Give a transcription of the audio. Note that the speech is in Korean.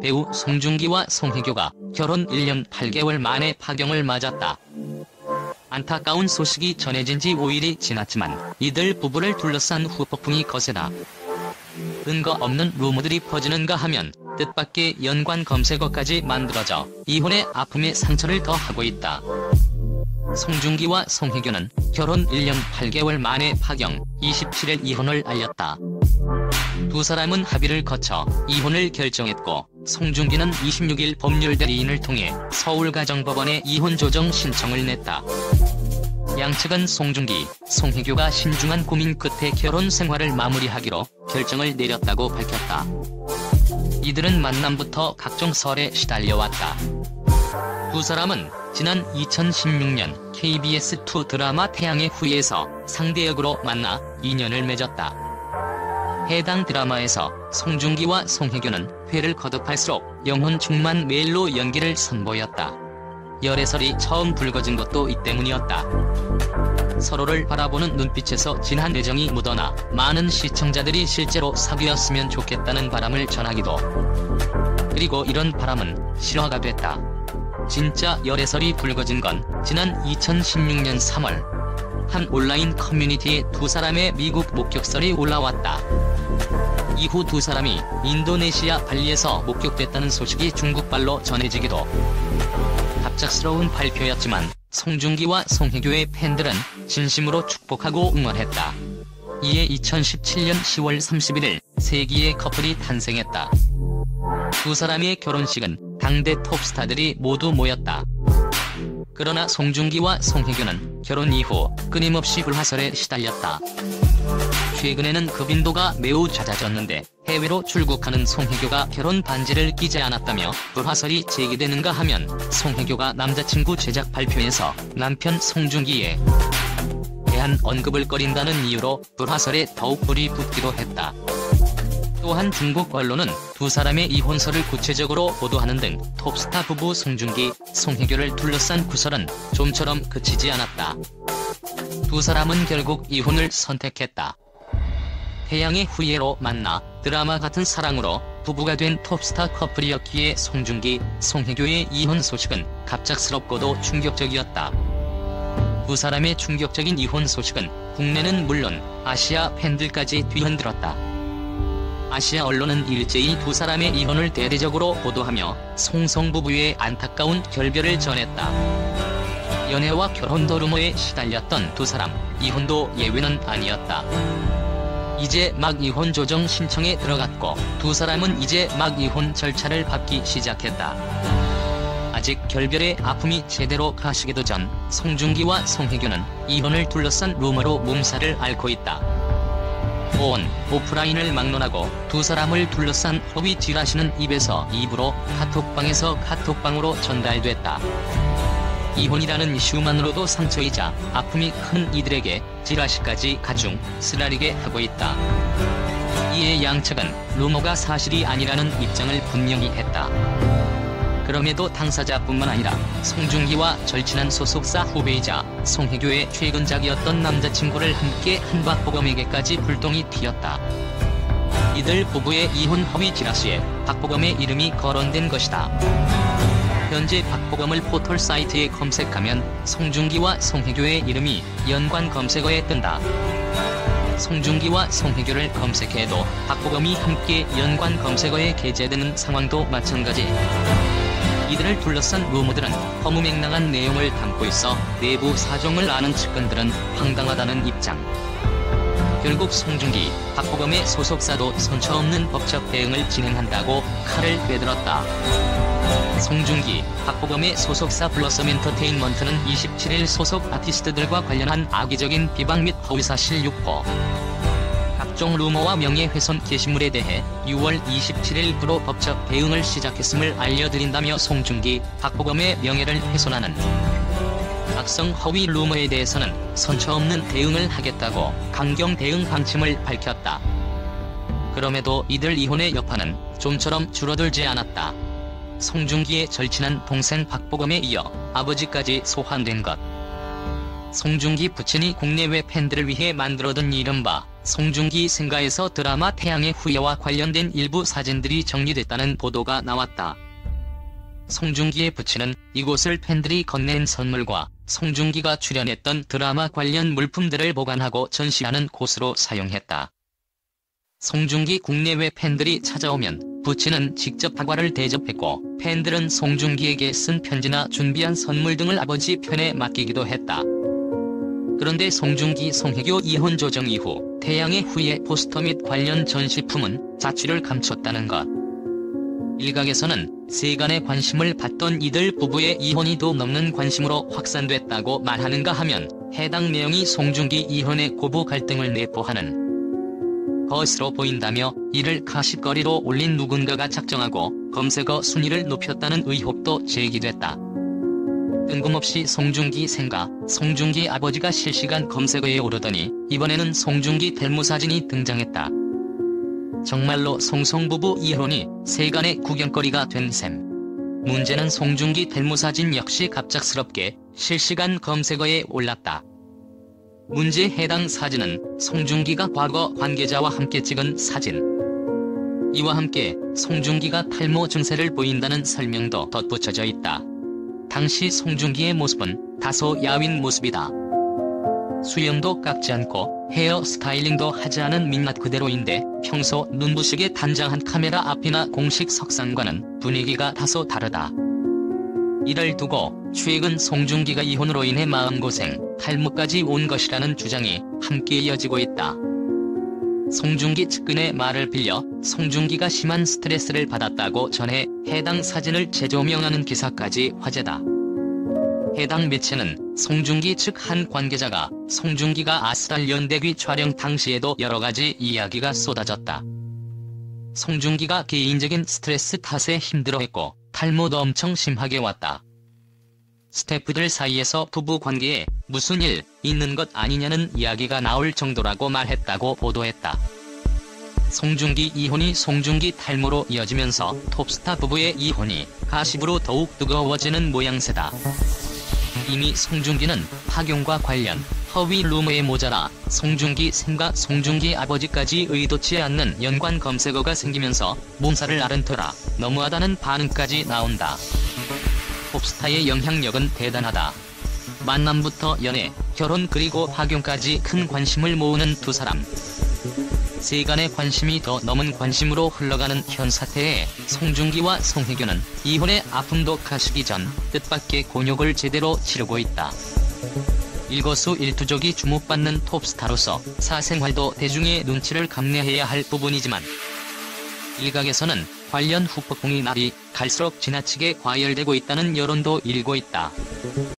배우 송중기와 송혜교가 결혼 1년 8개월 만에 파경을 맞았다. 안타까운 소식이 전해진 지 5일이 지났지만 이들 부부를 둘러싼 후폭풍이 거세다. 근거 없는 루머들이 퍼지는가 하면 뜻밖의 연관 검색어까지 만들어져 이혼의 아픔에 상처를 더하고 있다. 송중기와 송혜교는 결혼 1년 8개월 만에 파경, 27일 이혼을 알렸다. 두 사람은 합의를 거쳐 이혼을 결정했고 송중기는 26일 법률대리인을 통해 서울가정법원에 이혼 조정 신청을 냈다. 양측은 송중기, 송혜교가 신중한 고민 끝에 결혼 생활을 마무리하기로 결정을 내렸다고 밝혔다. 이들은 만남부터 각종 설에 시달려왔다. 두 사람은 지난 2016년 KBS2 드라마 태양의 후예에서 상대역으로 만나 인연을 맺었다. 해당 드라마에서 송중기와 송혜교는 회를 거듭할수록 영혼 충만 멜로 연기를 선보였다. 열애설이 처음 불거진 것도 이 때문이었다. 서로를 바라보는 눈빛에서 진한 애정이 묻어나 많은 시청자들이 실제로 사귀었으면 좋겠다는 바람을 전하기도. 그리고 이런 바람은 실화가 됐다. 진짜 열애설이 불거진 건 지난 2016년 3월. 한 온라인 커뮤니티에 두 사람의 미국 목격설이 올라왔다. 이후 두 사람이 인도네시아 발리에서 목격됐다는 소식이 중국발로 전해지기도. 갑작스러운 발표였지만 송중기와 송혜교의 팬들은 진심으로 축복하고 응원했다. 이에 2017년 10월 31일 세기의 커플이 탄생했다. 두 사람의 결혼식은 당대 톱스타들이 모두 모였다. 그러나 송중기와 송혜교는 결혼 이후 끊임없이 불화설에 시달렸다. 최근에는 그 빈도가 매우 잦아졌는데 해외로 출국하는 송혜교가 결혼 반지를 끼지 않았다며 불화설이 제기되는가 하면 송혜교가 남자친구 제작 발표에서 남편 송중기에 대한 언급을 꺼린다는 이유로 불화설에 더욱 불이 붙기도 했다. 또한 중국 언론은 두 사람의 이혼설을 구체적으로 보도하는 등 톱스타 부부 송중기, 송혜교를 둘러싼 구설은 좀처럼 그치지 않았다. 두 사람은 결국 이혼을 선택했다. 태양의 후예로 만나 드라마 같은 사랑으로 부부가 된 톱스타 커플이었기에 송중기, 송혜교의 이혼 소식은 갑작스럽고도 충격적이었다. 두 사람의 충격적인 이혼 소식은 국내는 물론 아시아 팬들까지 뒤흔들었다. 아시아 언론은 일제히 두 사람의 이혼을 대대적으로 보도하며 송송 부부의 안타까운 결별을 전했다. 연애와 결혼도 루머에 시달렸던 두 사람, 이혼도 예외는 아니었다. 이제 막 이혼 조정 신청에 들어갔고 두 사람은 이제 막 이혼 절차를 밟기 시작했다. 아직 결별의 아픔이 제대로 가시기도 전 송중기와 송혜교는 이혼을 둘러싼 루머로 몸살을 앓고 있다. 온, 오프라인을 막론하고 두 사람을 둘러싼 허위 찌라시는 입에서 입으로 카톡방에서 카톡방으로 전달됐다. 이혼이라는 이슈만으로도 상처이자 아픔이 큰 이들에게 찌라시까지 가중, 쓰라리게 하고 있다. 이에 양측은 루머가 사실이 아니라는 입장을 분명히 했다. 그럼에도 당사자뿐만 아니라 송중기와 절친한 소속사 후배이자 송혜교의 최근작이었던 남자친구를 함께 한 박보검에게까지 불똥이 튀었다. 이들 부부의 이혼 허위 찌라시에 박보검의 이름이 거론된 것이다. 현재 박보검을 포털 사이트에 검색하면 송중기와 송혜교의 이름이 연관 검색어에 뜬다. 송중기와 송혜교를 검색해도 박보검이 함께 연관 검색어에 게재되는 상황도 마찬가지. 이들을 둘러싼 루머들은 허무맹랑한 내용을 담고 있어 내부 사정을 아는 측근들은 황당하다는 입장. 결국 송중기, 박보검의 소속사도 선처 없는 법적 대응을 진행한다고 칼을 빼들었다. 송중기, 박보검의 소속사 블러썸 엔터테인먼트는 27일 소속 아티스트들과 관련한 악의적인 비방 및 허위사실 유포, 각종 루머와 명예훼손 게시물에 대해 6월 27일부로 법적 대응을 시작했음을 알려드린다며 송중기, 박보검의 명예를 훼손하는 악성 허위 루머에 대해서는 선처 없는 대응을 하겠다고 강경 대응 방침을 밝혔다. 그럼에도 이들 이혼의 여파는 좀처럼 줄어들지 않았다. 송중기의 절친한 동생 박보검에 이어 아버지까지 소환된 것. 송중기 부친이 국내외 팬들을 위해 만들어둔 이른바 송중기 생가에서 드라마 태양의 후예와 관련된 일부 사진들이 정리됐다는 보도가 나왔다. 송중기의 부친은 이곳을 팬들이 건넨 선물과 송중기가 출연했던 드라마 관련 물품들을 보관하고 전시하는 곳으로 사용했다. 송중기 국내외 팬들이 찾아오면 부친은 직접 사과를 대접했고 팬들은 송중기에게 쓴 편지나 준비한 선물 등을 아버지 편에 맡기기도 했다. 그런데 송중기 송혜교 이혼 조정 이후 태양의 후예 포스터 및 관련 전시품은 자취를 감췄다는 것. 일각에서는 세간의 관심을 받던 이들 부부의 이혼이 도 넘는 관심으로 확산됐다고 말하는가 하면 해당 내용이 송중기 이혼의 고부 갈등을 내포하는 것으로 보인다며 이를 가십거리로 올린 누군가가 작정하고 검색어 순위를 높였다는 의혹도 제기됐다. 뜬금없이 송중기 생가, 송중기 아버지가 실시간 검색어에 오르더니 이번에는 송중기 델무 사진이 등장했다. 정말로 송송부부 이혼이 세간의 구경거리가 된 셈. 문제는 송중기 델무 사진 역시 갑작스럽게 실시간 검색어에 올랐다. 문제 해당 사진은 송중기가 과거 관계자와 함께 찍은 사진. 이와 함께 송중기가 탈모 증세를 보인다는 설명도 덧붙여져 있다. 당시 송중기의 모습은 다소 야윈 모습이다. 수염도 깎지 않고 헤어 스타일링도 하지 않은 민낯 그대로인데 평소 눈부시게 단장한 카메라 앞이나 공식 석상과는 분위기가 다소 다르다. 이를 두고 최근 송중기가 이혼으로 인해 마음고생, 탈모까지 온 것이라는 주장이 함께 이어지고 있다. 송중기 측근의 말을 빌려 송중기가 심한 스트레스를 받았다고 전해 해당 사진을 재조명하는 기사까지 화제다. 해당 매체는 송중기 측 한 관계자가 송중기가 아스랄 연대기 촬영 당시에도 여러가지 이야기가 쏟아졌다. 송중기가 개인적인 스트레스 탓에 힘들어했고 탈모도 엄청 심하게 왔다. 스태프들 사이에서 부부 관계에 무슨 일 있는 것 아니냐는 이야기가 나올 정도라고 말했다고 보도했다. 송중기 이혼이 송중기 탈모로 이어지면서 톱스타 부부의 이혼이 가십으로 더욱 뜨거워지는 모양새다. 이미 송중기는 파경과 관련 허위 루머에 모자라 송중기 생가 송중기 아버지까지 의도치 않는 연관 검색어가 생기면서 몸살을 앓은 터라 너무하다는 반응까지 나온다. 톱스타의 영향력은 대단하다. 만남부터 연애, 결혼 그리고 파경까지 큰 관심을 모으는 두 사람. 세간의 관심이 더 넘은 관심으로 흘러가는 현 사태에 송중기와 송혜교는 이혼의 아픔도 가시기 전 뜻밖의 곤욕을 제대로 치르고 있다. 일거수일투족이 주목받는 톱스타로서 사생활도 대중의 눈치를 감내해야 할 부분이지만 일각에서는 관련 후폭풍이 날이 갈수록 지나치게 과열되고 있다는 여론도 일고 있다.